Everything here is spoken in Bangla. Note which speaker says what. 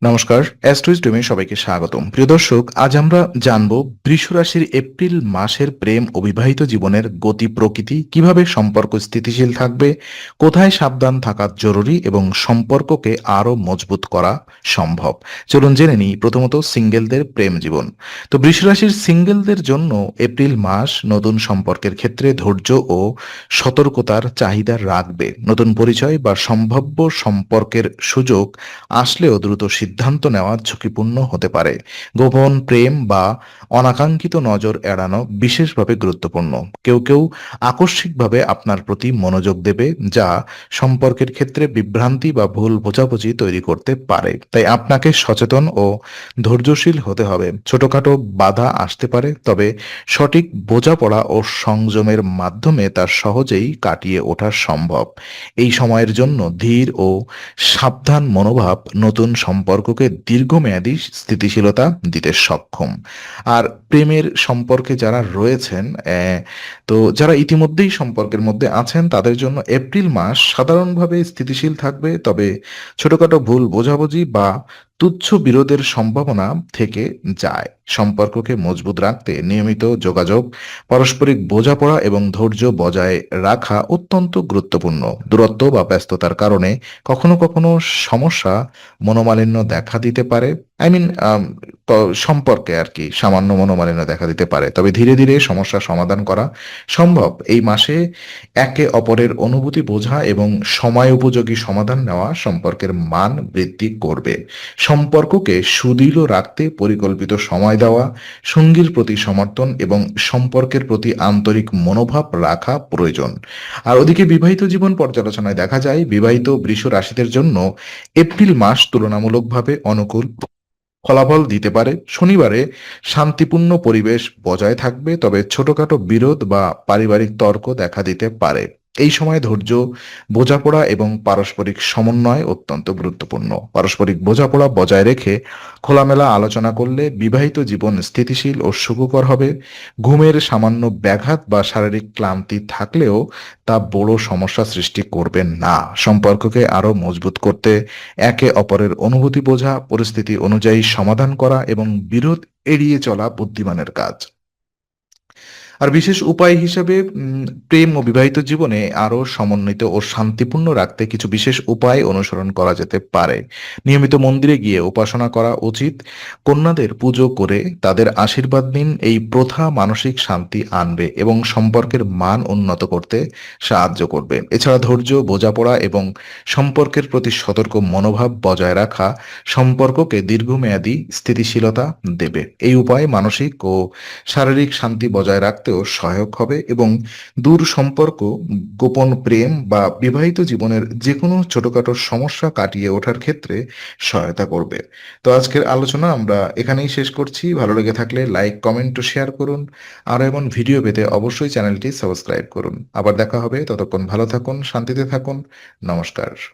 Speaker 1: নমস্কার, অ্যাস্ট্রোইজডমে সবাইকে স্বাগতম। প্রিয় দর্শক, আজ আমরা জানব বৃষ রাশির এপ্রিল মাসের প্রেম ও বিবাহিত জীবনের গতি প্রকৃতি, কিভাবে সম্পর্ক স্থিতিশীল থাকবে, কোথায় সাবধান থাকা জরুরি এবং সম্পর্ককে আরও মজবুত করা সম্ভব। চলুন জেনে নিই প্রথমত সিঙ্গেলদের প্রেম জীবন। তো বৃষ রাশির সিঙ্গেলদের জন্য এপ্রিল মাস নতুন সম্পর্কের ক্ষেত্রে ধৈর্য ও সতর্কতার চাহিদা রাখবে। নতুন পরিচয় বা সম্ভাব্য সম্পর্কের সুযোগ আসলেও দ্রুত সিদ্ধান্ত নেওয়া ঝুঁকিপূর্ণ হতে পারে। গোপন প্রেম বা অনাকাঙ্ক্ষিত নজর এড়ানো বিশেষভাবে গুরুত্বপূর্ণ। কেউ কেউ আকস্মিকভাবে আপনার প্রতি মনোযোগ দেবে, যা সম্পর্কের ক্ষেত্রে বিভ্রান্তি বা ভুল বোঝাবুঝি তৈরি করতে পারে। তাই আপনাকে সচেতন ও ধৈর্যশীল হতে হবে। ছোটখাটো বাধা আসতে পারে, তবে সঠিক বোঝাপড়া ও সংযমের মাধ্যমে তা সহজেই কাটিয়ে ওঠা সম্ভব। এই সময়ের জন্য ধীর ও সাবধান মনোভাব নতুন সম্পর্ককে দীর্ঘমেয়াদী স্থিতিশীলতা দিতে সক্ষম। আর প্রেমের সম্পর্কে যারা রয়েছেন, তো যারা ইতিমধ্যেই সম্পর্কের মধ্যে আছেন, তাদের জন্য এপ্রিল মাস সাধারণভাবে স্থিতিশীল থাকবে, তবে ছোটখাটো ভুল বোঝাবুঝি বা তুচ্ছ বিরোধের সম্ভাবনা থেকে যায়। সম্পর্ককে মজবুত রাখতে নিয়মিত যোগাযোগ, পারস্পরিক বোঝাপড়া এবং ধৈর্য বজায় রাখা অত্যন্ত গুরুত্বপূর্ণ। দূরত্ব বা ব্যস্ততার কারণে কখনো কখনো সমস্যা, মনোমালিন্য দেখা দিতে পারে। আই মিন, সম্পর্কে আর কি সামান্য মনোমালিন্য দেখা দিতে পারে, তবে ধীরে ধীরে সমস্যা সমাধান করা সম্ভব। এই মাসে একে অপরের অনুভূতি বোঝা এবং সময় উপযোগী সমাধান নেওয়া সম্পর্কের মান বৃদ্ধি করবে। সম্পর্ককে সুদৃঢ় রাখতে পরিকল্পিত সময় দেওয়া, সঙ্গীর প্রতি সমর্থন এবং সম্পর্কের প্রতি আন্তরিক মনোভাব রাখা প্রয়োজন। আর ওদিকে বিবাহিত জীবন পর্যালোচনায় দেখা যায়, বিবাহিত বৃষ রাশিদের জন্য এপ্রিল মাস তুলনামূলকভাবে অনুকূল ফলাফল দিতে পারে। শনিবারে শান্তিপূর্ণ পরিবেশ বজায় থাকবে, তবে ছোটখাটো বিরোধ বা পারিবারিক তর্ক দেখা দিতে পারে। এই সময় ধৈর্য, বোঝাপড়া এবং পারস্পরিক সমন্বয় অত্যন্ত গুরুত্বপূর্ণ। পারস্পরিক বোঝাপড়া বজায় রেখে খোলামেলা আলোচনা করলে বিবাহিত জীবন স্থিতিশীল ও সুখকর হবে। ঘুমের সামান্য ব্যাঘাত বা শারীরিক ক্লান্তি থাকলেও তা বড় সমস্যা সৃষ্টি করবে না। সম্পর্ককে আরো মজবুত করতে একে অপরের অনুভূতি বোঝা, পরিস্থিতি অনুযায়ী সমাধান করা এবং বিরোধ এড়িয়ে চলা বুদ্ধিমানের কাজ। আর বিশেষ উপায় হিসেবে প্রেম ও বিবাহিত জীবনে আরো সমন্বিত ও শান্তিপূর্ণ রাখতে কিছু বিশেষ উপায় অনুসরণ করা যেতে পারে। নিয়মিত মন্দিরে গিয়ে উপাসনা করা উচিত। কন্যাদের পুজো করে তাদের আশীর্বাদ নিন। এই প্রথা মানসিক শান্তি আনবে এবং সম্পর্কের মান উন্নত করতে সাহায্য করবে। এছাড়া ধৈর্য, বোঝাপড়া এবং সম্পর্কের প্রতি সতর্ক মনোভাব বজায় রাখা সম্পর্ককে দীর্ঘমেয়াদী স্থিতিশীলতা দেবে। এই উপায় মানসিক ও শারীরিক শান্তি বজায় রাখতেও সহায়ক হবে এবং দূর সম্পর্ক, গোপন প্রেম বা বিবাহিত জীবনের যে কোনো ছোটখাটো সমস্যা কাটিয়ে ওঠার ক্ষেত্রে সহায়তা করবে। তো আজকের আলোচনা আমরা এখানেই শেষ করছি। ভালো লেগে থাকলে লাইক, কমেন্ট ও শেয়ার করুন। আর এমন ভিডিও পেতে অবশ্যই চ্যানেলটি সাবস্ক্রাইব করুন। আবার দেখা হবে, ততক্ষণ ভালো থাকুন, শান্তিতে থাকুন। নমস্কার।